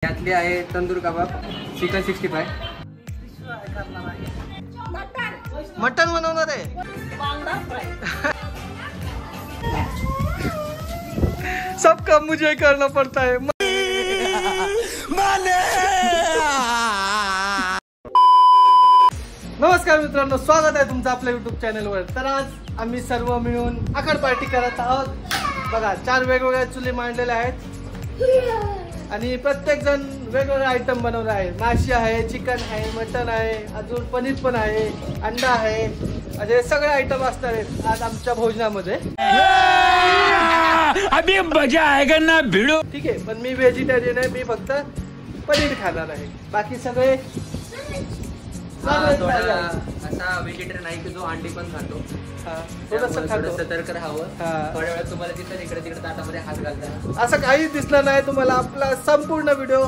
यातली आहे तंदूर कबाब, chicken 65, mutton बनवणार आहे, सब काम मुझे करना पड़ता है। नमस्कार मित्रांनो, स्वागत आहे तुमचं आपल्या युट्यूब चॅनलवर। तर आज आम्ही सर्व मिळून आखड पार्टी करत आहोत। बघा, 4 वेगवेगळ्या चुली मांडलेल्या आहेत आणि प्रत्येक जण वेगवेगळे आयटम बनवले आहे। माशी आहे, चिकन आहे, मटन आहे, अजून पनीर पण आहे, अंडा आहे, असे सगळे आयटम असणार आहेत आज आमच्या भोजनामध्ये। अभी मजा आएगा ना भिड़ो। ठीक आहे, पण मी व्हेजिटेरियन आहे, मी फक्त पनीर खाणार आहे, बाकी सगळे असा व्हेजिटेरियन आहे की जो अंडी पण खातो। थोडंसं सतर्क राहावं। थोड्या वेळात तुम्हाला दिसेल इकडे तिकडे ताटामध्ये हात घालताना। असं काहीच दिसलं नाही तुम्हाला। आपला संपूर्ण व्हिडिओ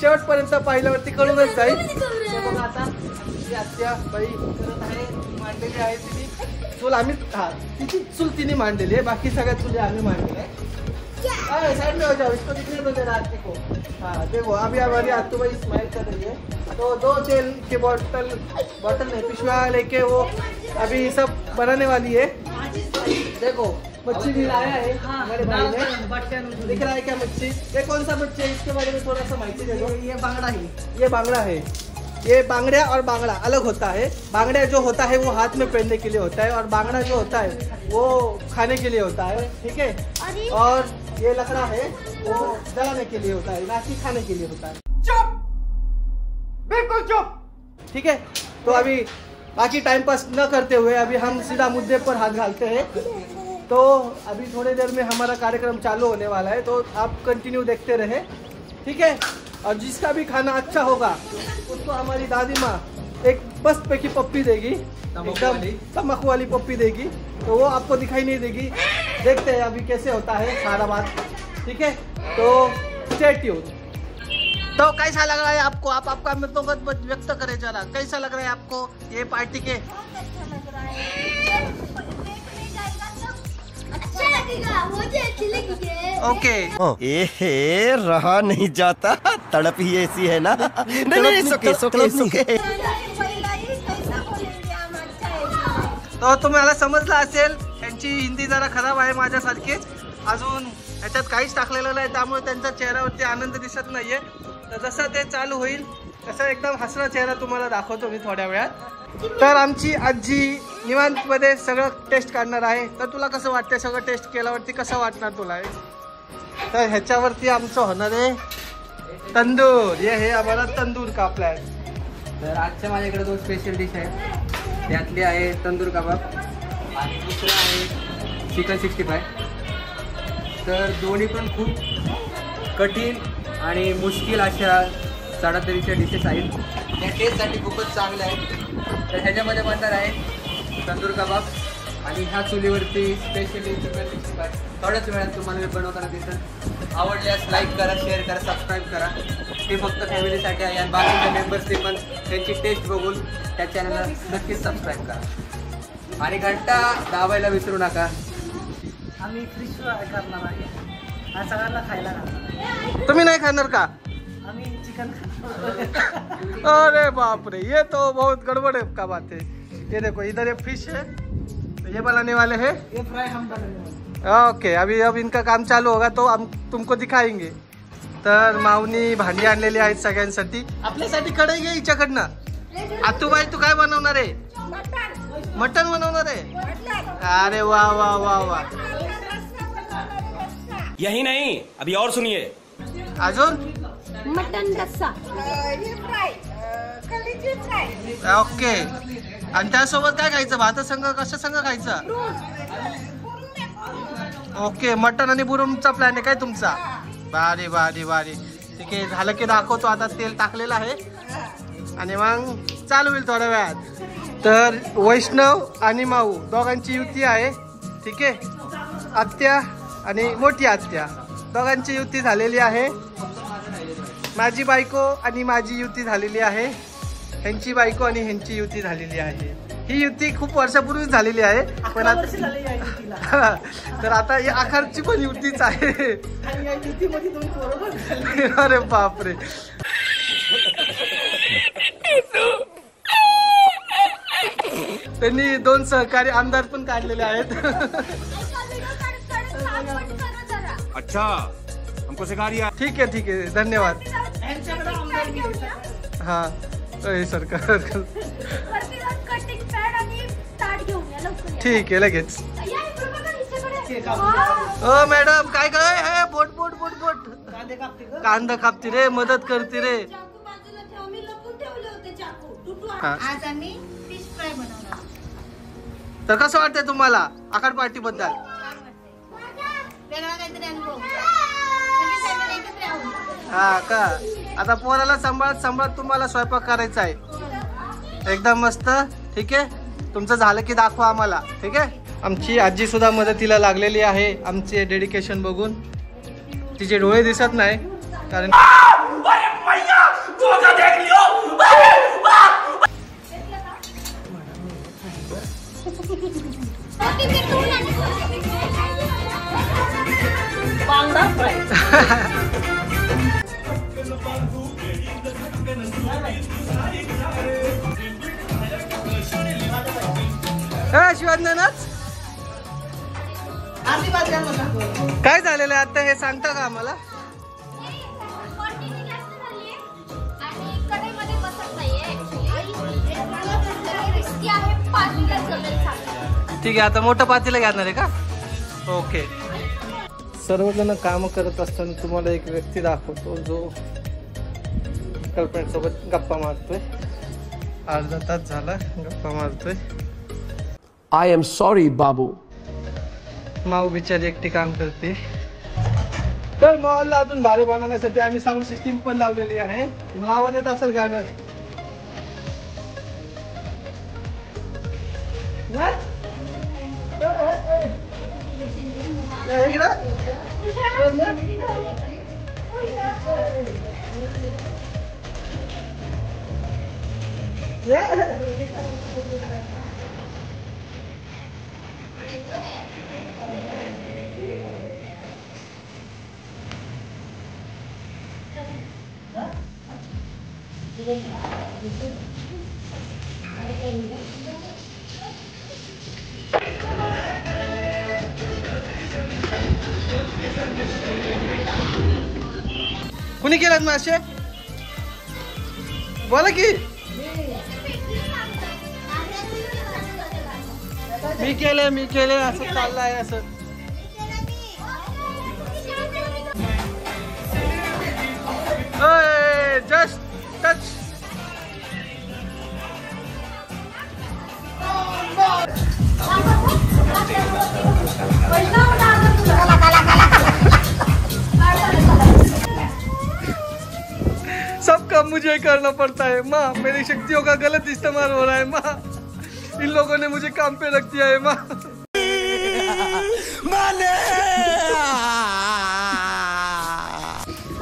शेवटपर्यंत पाहिल्यावरती कळूनच जाईल। बघा, आता आमची आत्या बाई करत आहे, मांडलेली आहे तिने चूल। आम्ही तिची चूल तिने मांडलेली आहे, बाकी सगळ्या चुली आम्ही मांडलेल्या आहे। साइड में हो जाओ, इसको दिखने दो जरा आते को। हाँ देखो, अभी हमारी आतू भाई स्माइल कर रही है, तो 2 तेल के बोतल नहीं, पिछवा लेके वो अभी सब बनाने वाली है। देखो, मच्छी भी लाया है हमारे भाई ने। दिख रहा है क्या मच्छी? ये कौन सा मच्छी है, इसके बारे में थोड़ा सा माहिती दे दो। ये बांगड़ा है, ये बांगड़ा है। ये बांगड़ा और बांगड़ा अलग होता है। बांगड़ा जो होता है वो हाथ में पहनने के लिए होता है, और बांगड़ा जो होता है वो खाने के लिए होता है। ठीक है, और ये लकड़ा है वो जलाने के लिए होता है, ना कि खाने के लिए होता है। चुप, बिल्कुल चुप। ठीक है, तो अभी बाकी टाइम पास न करते हुए अभी हम सीधा मुद्दे पर हाथ डालते हैं। तो अभी थोड़ी देर में हमारा कार्यक्रम चालू होने वाला है, तो आप कंटिन्यू देखते रहे। ठीक है, और जिसका भी खाना अच्छा होगा उसको हमारी दादी माँ एक मस्त पैकी पप्पी देगी, एकदम तम्बाकू वाली पप्पी देगी, तो वो आपको दिखाई नहीं देगी। देखते हैं अभी कैसे होता है सारा बात। ठीक है, तो स्टे ट्यून्ड। तो कैसा लग रहा है आपको? आप आपका मत व्यक्त करें जरा, कैसा लग रहा है आपको ये पार्टी के? अच्छा लगेगा, मुझे अच्छी लगी। ओके, रहा नहीं जाता, तड़प ही ऐसी है ना। नहीं, सुके। तो तुम्हाला समजलं असेल, यांची हिंदी जरा खराब आहे माझ्यासारखीच। अजून याच्यात काहीच टाकलेलं नाही, त्यामुळे त्यांच्या चेहऱ्यावरती आनंद दिसत नाहीये। तर जसं ते चालू होईल तसं एकदम हसरा चेहरा तुम्हाला दाखवतो मी थोड्या वेळात। तर आमची आजी निवांतमध्ये सगळं टेस्ट काढणार आहे। तर तुला कसं वाटतंय सगळं टेस्ट केल्यावरती? कसं वाटणार तुला? तर ह्याच्यावरती आमचं होणार आहे तंदूर। हे आम्हाला तंदूर कापला आहे। तर आजच्या माझ्याकडे 2 स्पेशल डिश आहेत। यातली आहे तंदूर कबाब आणि दुसरं आहे चिकन 65। तर दोन्ही पण खूप कठीण आणि मुश्किल अशा चढातरीच्या डिशेस आहेत। त्या टेस्टसाठी खूपच चांगल्या आहेत। तर ह्याच्यामध्ये बनणार आहे तंदूर कबाब आणि ह्या चुलीवरती स्पेशली चिकन 65। थोड्याच वेळात तुम्हाला मी बनवताना दिसेल। आवडल्यास लाईक करा, शेअर करा, सबस्क्राईब करा। हे फक्त फॅमिलीसाठी आहे, आणि बाकीच्या मेंबर्सनी पण त्यांची टेस्ट बघून त्या चॅनलला नक्कीच सबस्क्राईब करा आणि घंटा दाबायला विसरू नका। आम्ही फिश फ्राय करणार आहे, हा सगळ्यांना खायला घालणार। तुम्ही नाही खाणार का? आम्ही चिकन खाणार। अरे बाप रे, ये तो बहुत गड़बड़ है का बात है। ये देखो, इधर ये फिश है, तो ये बनाने वाले हैं, ये फ्राय हम बनाने वाले। ओके, अब इनका काम चालू होगा तो हम तुमको दिखाएंगे। तर माऊनी भांडी आणलेली आहेत सगळ्यांसाठी, आपल्यासाठी कढई घे हिच्याकडनं। आतूबाई, तू काय बनवणार आहे? मटन बनवणार आहे? अरे वा वा वा वा। यही नहीं, अभी और सुनिए। अजून मटन रस्सा, ओके, आणि त्यासोबत काय खायचं? भात संघ कशा संघ खायचं? ओके, मटन आणि बुरुमचा प्लॅन आहे काय तुमचा? भारी भारी भारी। ठीक आहे, झालं की दाखवतो। आता तेल टाकलेलं आहे आणि मग चालू होईल थोड्या वेळात। तर वैष्णव आणि माऊ दोघांची युती आहे। ठीक आहे, आत्या आणि मोठी आत्या दोघांची युती झालेली आहे। माझी बायको आणि माझी युती झालेली आहे, ह्यांची बायको आणि ह्यांची युती झालेली आहे। ही युती खूप वर्षापूर्वीच झालेली आहे, पण 11 वर्ष झाले या युतीला. तर आता या आखाडची पण युतीच आहे. आणि या युतीमध्ये 2 बरोबर झाले. अरे बापरे. त्यांनी 2 सहकारी आमदार पण काढलेले आहेत. अच्छा हमको सिखा दिया. ठीक आहे धन्यवाद. यांच्याकडे आमदार गेले. हा सरकार कटिंग पॅड आणि ताट घेऊन या लवकर. ठीक आहे लगेच. या इकडे बघा हिच्याकडे. केक कापते. ओ मॅडम काय काय बोट बोट बोट बोट कांदे कापते ग. कांदा कापती रे, मदत करते रे. चाकू बाजूला ठेव, मी लपून ठेवले होते चाकू. तुटू हा. आज आम्ही फिश फ्राय बनवणार. तर कसं वाटतंय तुम्हाला आखाड पार्टी बद्दल? वेगळा काहीतरी अनुभव. सगळी फॅमिली एकत्र आहोत. हा का? आता पोराला सांभाळत तुम्हाला स्वयंपाक करायचा आहे. एकदम मस्त. ठीक आहे, तुमचं झालं की दाखवा आम्हाला. ठीक आहे. आमची आजी सुद्धा मदतीला लागलेली आहे आमचे डेडिकेशन बघून. तिचे डोळे दिसत नाही कारण बांगडा फ्राय. शिवाजीनाथ आशीर्वाद द्या मला. काय झालेलं आहे आता हे सांगता का आम्हाला? क्वांटिटी जास्त झाली आणि कढईमध्ये बसत नाहीये ऍक्च्युली. रिस्की आहे. 5 मिनिट जमेल सांगा. ठीक आहे, आता मोठं पातेलं घेणार आहे का? ओके. सर्वजण काम करत असताना तुम्हाला एक व्यक्ती दाखवतो जो गर्लफ्रेंड सोबत गप्पा मारतोय. अर्धा तास झाला गप्पा मारतोय. I am sorry, Babu. माऊ बिचारी एकटी काम करते. तर माऊला अजून भारी बनवण्यासाठी आम्ही साऊंड सिस्टीम पण लावलेली आहे. आवाज येत असेल गाणं. कुणी केलं मासे? बोला की. मी केले असं चाललंय असं. Just touch. सब काम मुझे करना पड़ता है माँ. मेरी शक्तियों का गलत इस्तेमाल हो रहा है माँ. इन लोगों ने मुझे काम पे रख दिया है माँ.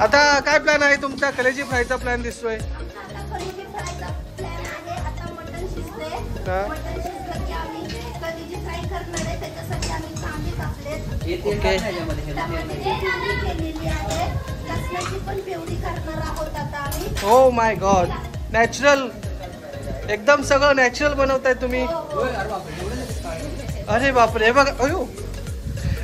आता काय प्लॅन आहे तुमचा? कलेजी फ्रायचा प्लॅन दिसतोय. कढईची फ्रायचा प्लॅन आहे. आता मटण शिजते. हा. मटण शिजलं की आम्ही कढईची फ्राय करणार आहे. त्याच्यासाठी आम्ही कांदे कापलेत. ओके. टमाट्याची प्युरी केलेली आहे. लसणाची पण प्युरी करणार आहोत आता आम्ही. Oh my God. नॅचरल, एकदम सगळं नॅचरल बनवताय तुम्ही. अरे बापरे. हे बघा. अयो.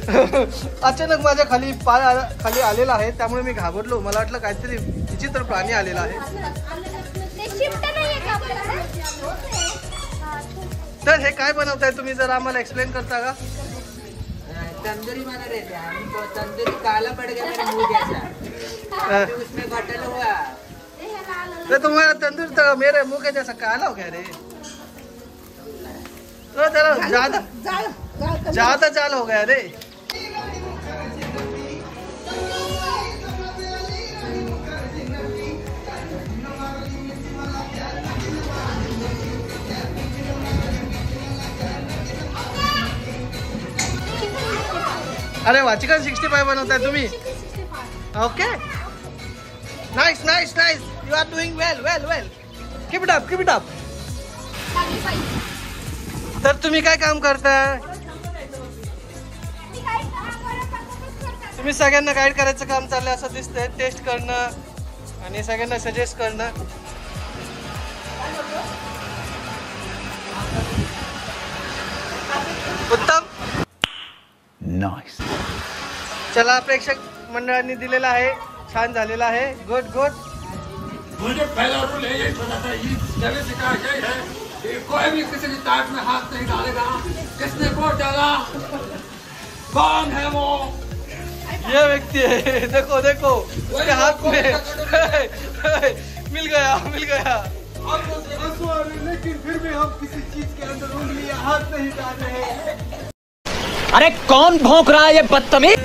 अचानक माझ्या खाली खाली आलेला आहे त्यामुळे मी घाबरलो. मला वाटलं काहीतरी विचित्र प्राणी आलेला आहे. ते शिफ्ट नाहीये का आपल्याकडे? तर हे काय बनवताय तुम्ही, जरा आम्हाला एक्सप्लेन करता का? तंदूरी बना रहे थे हम तो. तंदूरी काला पड़ गया मेरे मुंह जैसा. उसमें बटन हुआ. तो तुम्हारा तंदूर तो मेरे मुंह के जैसा काला हो गया रे. तो जरा ज्यादा जाल हो गया रे. अरे वा. चिकन 65 बनवताय तुम्ही. Okay. Nice nice nice. You are doing well well well. Keep it up keep it up. तर तुम्ही काय काम करताय? तुम्ही सगळ्यांना गाईड करायचं काम चाललंय असं दिसतंय. टेस्ट करणं आणि सगळ्यांना सजेस्ट करणं. उत्तम. नाइस. चला प्रेक्षक मंडळांनी दिलेला आहे, छान झालेला आहे. Good good. मुझे पहला रूल है यही पता था, ये पहले से कहा यही है कि कोई भी किसी की ताट में हाथ नहीं डालेगा. किसने वोट डाला, कौन है वो? ये व्यक्ति है, देखो देखो उसके हाथ में मिल गया मिल गया. आंसू आ रहे लेकिन फिर भी हम किसी चीज के अंदर उंगली या हाथ नहीं डाल रहे. अरे कौन भौंक रहा है ये बदतमीज?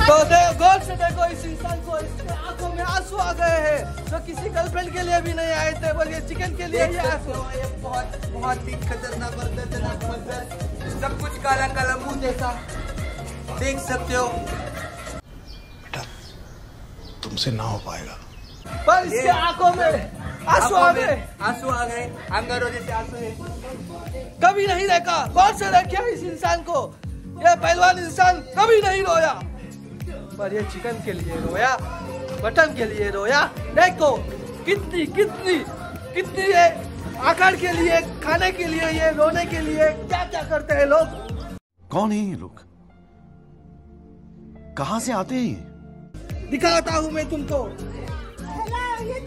तो गौर से देखो इस इंसान को, इसके आंखों में आंसू आ गए हैं. जो किसी गर्लफ्रेंड के लिए भी नहीं आए थे, बोलिए चिकन के लिए ही आंसू. बहुत बहुत ही खतरनाक और दर्दनाक मंजर. सब कुछ काला काला मुंह जैसा देख सकते हो. तुमसे ना हो पाएगा. पर इसके आंखों में आंसू आ गए. आंसू आ गए, अंगारों जैसे आंसू है. कभी नहीं देखा. गौर से देखिए इस इंसान को. ये पहलवान इंसान कभी नहीं रोया, पर ये चिकन के लिए रोया, मटन के लिए रोया. देखो कितनी कितनी कितनी ये आकार के लिए, खाने के लिए, ये रोने के लिए क्या क्या करते हैं लोग. कौन है ये लोग? कहाँ से आते हैं? दिखाता हूँ मैं तुमको.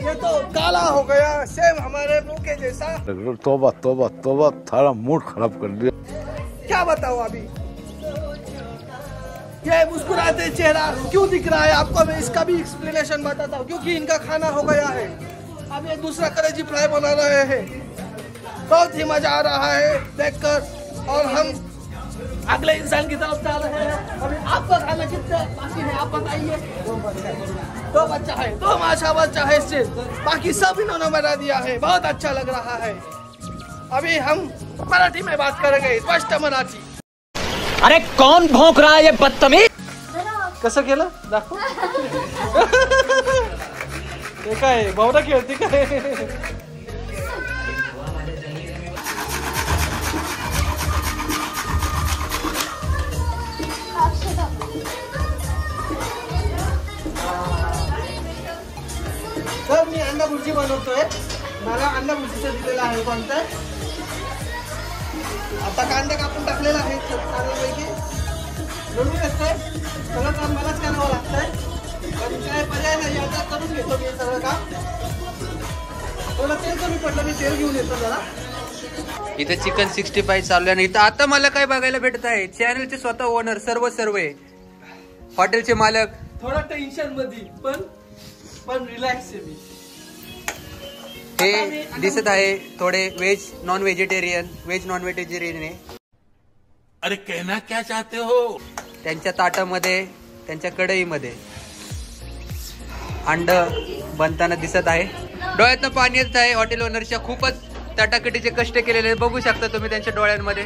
ये तो काला हो गया, सेम हमारे मुंह के जैसा. तोबा तोबा तोबा, थारा मूड खराब कर दिया. क्या बताऊँ अभी. ये मुस्कुराते चेहरा क्यों दिख रहा है आपको, मैं इसका भी एक्सप्लेनेशन बताता हूँ. क्योंकि इनका खाना हो गया है, अब ये दूसरा कलेजी फ्राई बना रहे हैं. बहुत ही मजा आ रहा है देखकर. और हम अगले इंसान की तरफ जा रहे हैं. अभी आपका खाना कितना बाकी है आप बताइए. 2 बच्चा है, 2 माशा बच्चा है इससे. बाकी सब इन्होंने बना दिया है. बहुत अच्छा लग रहा है. अभी हम मराठी में बात करेंगे, स्पष्ट मराठी. अरे कौन भौंक रहा है ये बदतमीज? कसं केलं दाखव. हे काय भावना खेळते काय. तर मी अंडा भुर्जी बनवतोय. मला अंडा भुर्जीचं दिलेलं आहे कोणतं. आता कांदा कापून टाकलेला आहे चांगल्यापैकी. रडून येतंय सगळं काम मलाच करावं लागतंय, पण काय पर्याय नाही. आता करून घेतो मी सगळं काम. थोडं तेल कमी पडलं, मी तेल घेऊन येतो जरा. इथे चिकन 65 चालू आहे. इथं आता मला काय बघायला भेटत आहे, चॅनलचे स्वतः ओनर सर्व हॉटेलचे मालक. थोडं टेन्शन मध्ये पण रिलॅक्स आहे मी. हे दिसत आहे थोडे veg non vegetarian. Veg non vegetarian आहे. अरे कहना क्या चाहते हो? त्यांच्या ताटामध्ये, त्यांच्या कढईमध्ये अंड बनताना दिसत आहे. डोळ्यातनं पाणी येत आहे. हॉटेल ओनरच्या खूपच तटाकटीचे कष्ट केलेले बघू शकता तुम्ही त्यांच्या डोळ्यांमध्ये.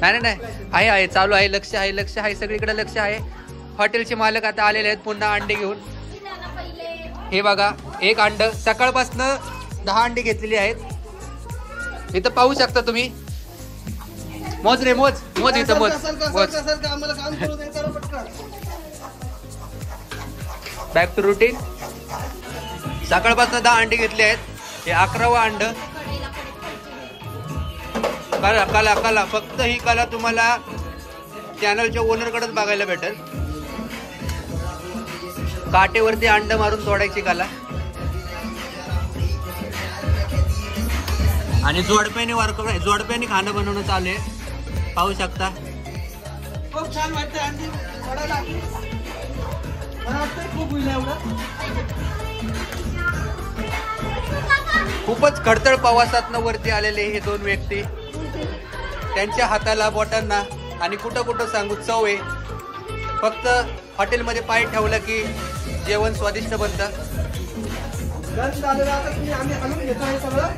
नाही नाही आहे चालू आहे. लक्ष आहे सगळीकडे लक्ष आहे. हॉटेलचे मालक आता आलेले आहेत पुन्हा अंडे घेऊन. हे बघा, एक अंड सकाळपासून 10 अंडी घेतलेली आहेत. इथं पाहू शकता तुम्ही. मोज रे मोज इथं मोज. आम्हाला काम करू दे जरा पटकन. Back to routine. सकाळपासून 10 अंडी घेतली आहेत. हे 11वं अंड. कला फक्त ही कला तुम्हाला चॅनलच्या ओनरकडेच बघायला भेटेल. काटेवरती अंड मारून तोडायची कला. आणि जोडप्याने खाणं बनवणं चालू आहे. पाहू शकता. खूप छान वाटतं अंडी फोडायला. मला वाटतं खूप होईल एवढं. खूपच खडतळ प्रवासातनं वरती आलेले हे 2 व्यक्ती. त्यांच्या हाताला, बोटांना आणि कुठं सांगू चव आहे. फक्त हॉटेलमध्ये पाय ठेवलं की जेवण स्वादिष्ट बनतं. आम्ही हलवून घेतो हे सगळं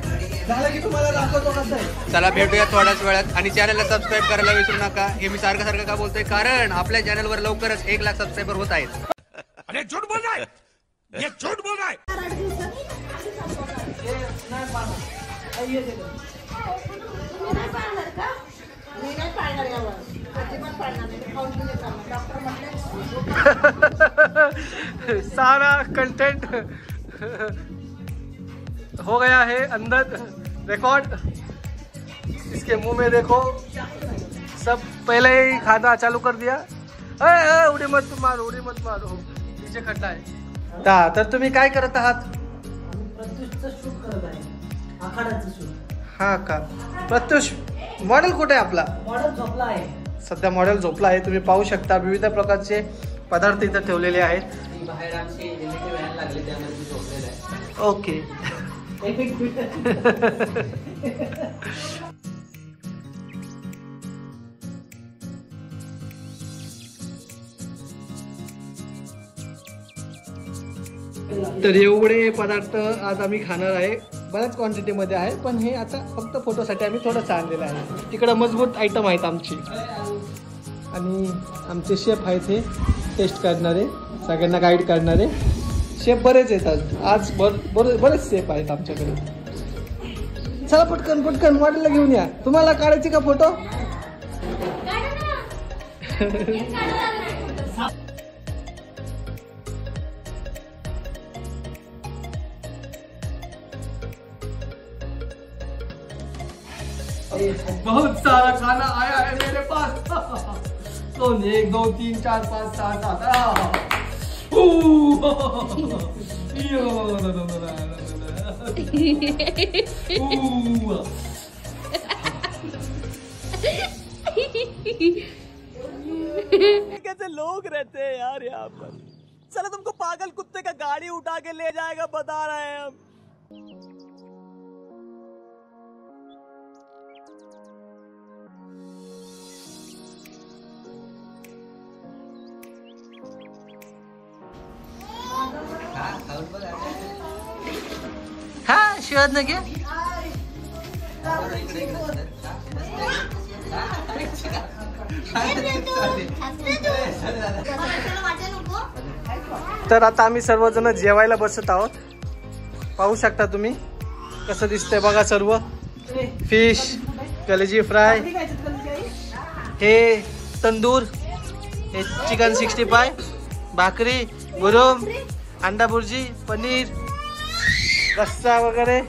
झालं की तुम्हाला दाखवतो कसं आहे. चला भेटूया थोड्याच वेळात. आणि चॅनलला सबस्क्राईब करायला विसरू नका. हे मी सारखं का बोलतोय, कारण आपल्या चॅनलवर लवकरच 1 लाख सबस्क्रायबर होत आहेत. अरे झूठ बोल रहा है, ये झूठ बोल रहा है. हे नाही पाळणार. हे दे गं. सारा कंटेंट हो गया है अंदर रिकॉर्ड. इसके मुंह में देखो, सब पहले ही खाना चालू कर दिया. उडी मत मारो, उडी मत मारो, नीचे खड्डा आहे. तर तुम्ही काय करत आहात? प्रत्युषचं शूट करत आहे, आखाड्याचं शूट. हा का? प्रत्युष मॉडेल कुठे आहे आपला? मॉडेल झोपला आहे. सध्या मॉडेल झोपला आहे. तुम्ही पाहू शकता विविध प्रकारचे पदार्थ इथं ठेवलेले आहेत. बाहेर आमची एलईडी व्हॅन लागली, त्यामध्ये झोपलेलं आहे. ओके. तर एवढे पदार्थ आज आम्ही खाणार आहे. बऱ्याच क्वांटिटीमध्ये आहे, पण हे आता फक्त फोटोसाठी आम्ही थोडंसं आणलेलं आहे. तिकडं मजबूत आयटम आहेत आमची, आणि आमचे शेफ आहेत हे टेस्ट करणारे, सगळ्यांना गाईड करणारे. शेफ बरेच येतात आज, बरेच शेफ आहेत आमच्याकडे. चला पटकन पटकन मॉडेलला घेऊन या. तुम्हाला काढायची का फोटो? बहुत सारा खाना आया है मेरे पास. कौन? 1 2 3 4 5 6 7. कैसे लोग रहते हैं यार यहाँ पर. चलो तुमको पागल कुत्ते का गाड़ी उठा के ले जाएगा, बता रहे हैं हम. हा शिवाद न घे. तर आता आम्ही सर्वजण जेवायला बसत आहोत. पाहू शकता तुम्ही कसं दिसतंय बघा. सर्व फिश, कलेजी फ्राय, हे तंदूर, हे चिकन 65, भाकरी, गुरुम, अंडा भुर्जी, पनीर, रस्सा वगैरे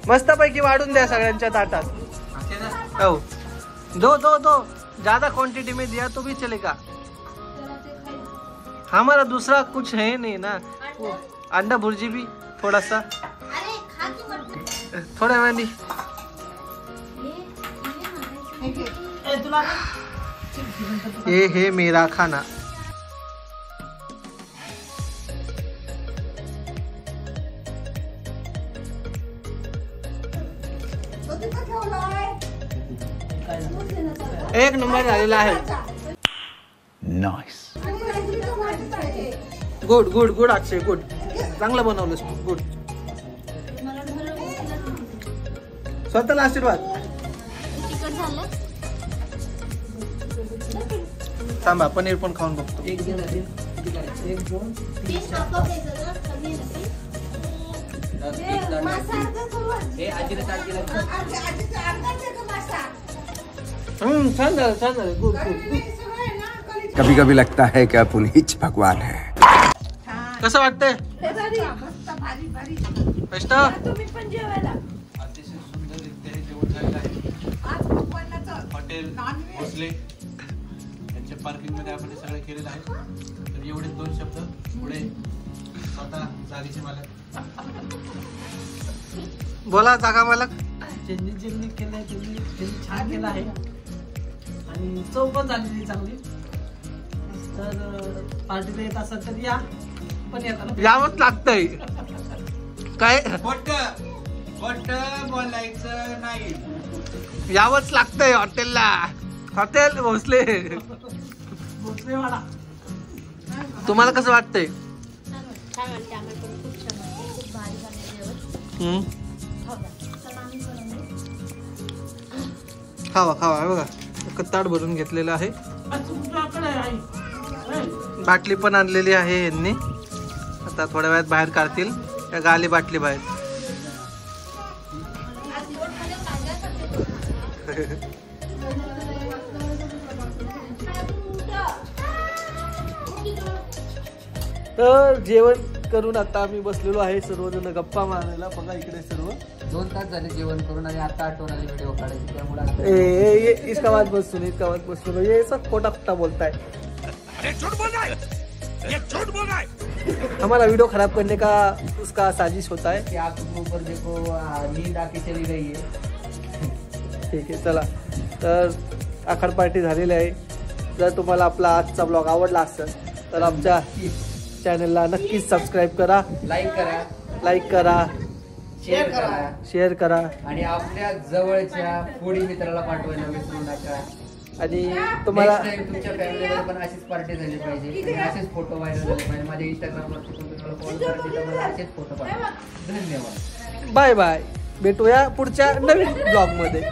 मस्तपैकी वाढून द्या सगळ्यांच्या ताटात. हो, दो ज्यादा क्वांटिटी में दिया तो भी चलेगा. हमारा दूसरा कुछ है नहीं ना. अंडा भुर्जी भी थोड़ा सा, थोड़ा मैंने. ये है मेरा खाना. एक नंबर झालेला आहे. नाइस. गुड अक्षय, गुड. चांगलं बनवलंस तू. गुड. स्वतःला आशीर्वाद. थांबा, पनीर पण खाऊन बघतो. एक जण आहे. 1 2 3 छान झालं. गुड. कभी कभी लगता है कि आप उन्हीं भगवान है. कसं वाटतंय? बेस्ट. अतिशय सुंदररित्या हे जेवण झालेलं आहे. हॉटेल भोसले यांच्या पार्किंगमध्ये आपण हे सगळं केलेलं आहे. तर एवढे 2 शब्द पुढे स्वतः जागेचे मालक. बोला जागा मालक. ज्यांनी केलंय त्यांनी छान केलं आहे, आणि चव पण झालेली चांगली. तर पार्टीला येत असेल तर या, पण येताना यावंच लागतंय. काय खोट बोलायचं नाही. यावंच लागतंय हॉटेलला. हॉटेल भोसले. भोसलेवाडा. तुम्हाला कसं वाटतंय? छान वाटते आम्हाला पण, खूप छान वाटते. खूप भारी झालं जेवण. खावा हे बघा, ताट भरून घेतलेलं आहे. बाटली पण आणलेली आहे यांनी. आता थोड्या वेळात बाहेर काढतील. त्या गाली बाटली बाहेर. तर जेवण करून आता आम्ही बसलेलो आहे सर्वजण गप्पा मारायला. बघा इकडे सर्व 2 तास झाले जेवण करून आणि आता आठवण आली व्हिडिओ काढायची, त्यामुळे इसका बात बसून ये सब खोटा खोटा बोलता है. हमारा वीडियो खराब करने का उसका साजिश होता है. की आपके ऊपर देखो नींद आके चली गई है. ठीक आहे चला. तर आखाड पार्टी झालेली आहे. जर तुम्हाला आपला आजचा ब्लॉग आवडला असेल तर आमच्या चॅनलला नक्कीच सबस्क्राईब करा, लाईक करा, शेअर करा आणि आपल्या जवळच्या फूडी मित्राला पाठवायला विसरू नका. आणि तुम्हाला तुमच्या फॅमिलीमध्ये पण अशीच पार्टी झाली पाहिजे आणि असेच फोटो व्हायरल झाले पाहिजे. माझ्या इंस्टाग्रामवरती तुम्हाला फॉलो करायचे तर मला असेच फोटो पाठवा. धन्यवाद. Bye bye. भेटूया पुढच्या नवीन ब्लॉग मध्ये.